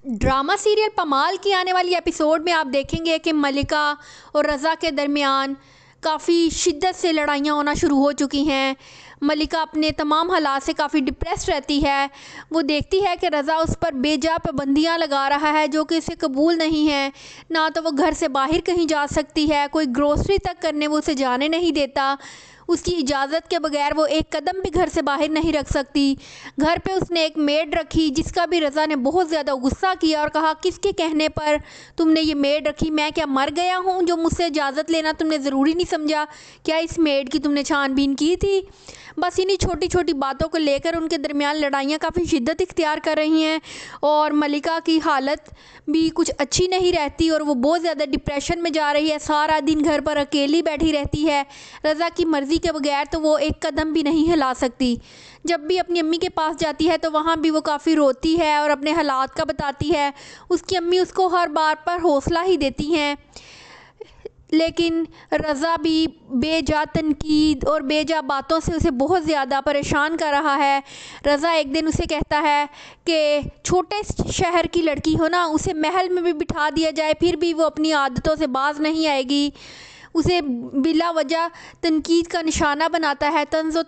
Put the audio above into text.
Drama serial پمال کی آنے والی ایپیسوڈ میں آپ دیکھیں گے کہ ملکہ اور رضا کے درمیان کافی شدت سے لڑائیاں ہونا شروع ہو چکی ہیں۔ ملکہ اپنے تمام حالات سے کافی ڈپریس رہتی ہے۔ وہ دیکھتی ہے کہ رضا اس پر بے جا پابندیاں لگا رہا ہے جو کہ اسے قبول نہیں ہیں۔ نہ تو وہ گھر سے باہر کہیں جا سکتی ہے، کوئی گروسری تک کرنے وہ اسے جانے نہیں دیتا، اس کی اجازت کے بغیر وہ ایک قدم بھی گھر سے باہر نہیں رکھ سکتی۔ گھر پہ اس نے ایک میڈ رکھی جس کا بھی رضا نے بہت زیادہ غصہ کیا اور کہا کس کے کہنے پر تم نے یہ میڈ رکھی، میں کیا مر گیا ہوں جو مجھ سے اجازت لینا تم نے ضروری نہیں سمجھا، کیا اس میڈ کی تم نے چھان بین کی تھی؟ بس انہی چھوٹی چھوٹی باتوں کو لے کر ان کے درمیان لڑائیاں کافی شدت اختیار کر رہی ہیں اور ملکہ کی حالت بھی کچھ اچھی نہیں رہتی اور وہ بہت زیادہ ڈپریشن میں جا رہی ہے۔ سارا دن گھر پر اکیلی بیٹھی رہتی ہے، رضا کی مرضی کے بغیر تو وہ ایک قدم بھی نہیں ہلا سکتی۔ جب بھی اپنی امی کے پاس جاتی ہے تو وہاں بھی وہ کافی روتی ہے اور اپنے حالات کا بتاتی ہے۔ اس کی امی اس کو ہر بات پر حوصلہ ہی دیتی ہیں، لیکن رضا بھی بے جا تنقید اور بے جا باتوں سے اسے بہت زیادہ پریشان کر رہا ہے۔ رضا ایک دن اسے کہتا ہے کہ چھوٹے شہر کی لڑکی ہو نا، اسے محل میں بھی بٹھا دیا جائے پھر بھی وہ اپنی عادتوں سے باز نہیں آئے گی۔ اسے بلا وجہ تنقید کا نشانہ بناتا ہے، طنز و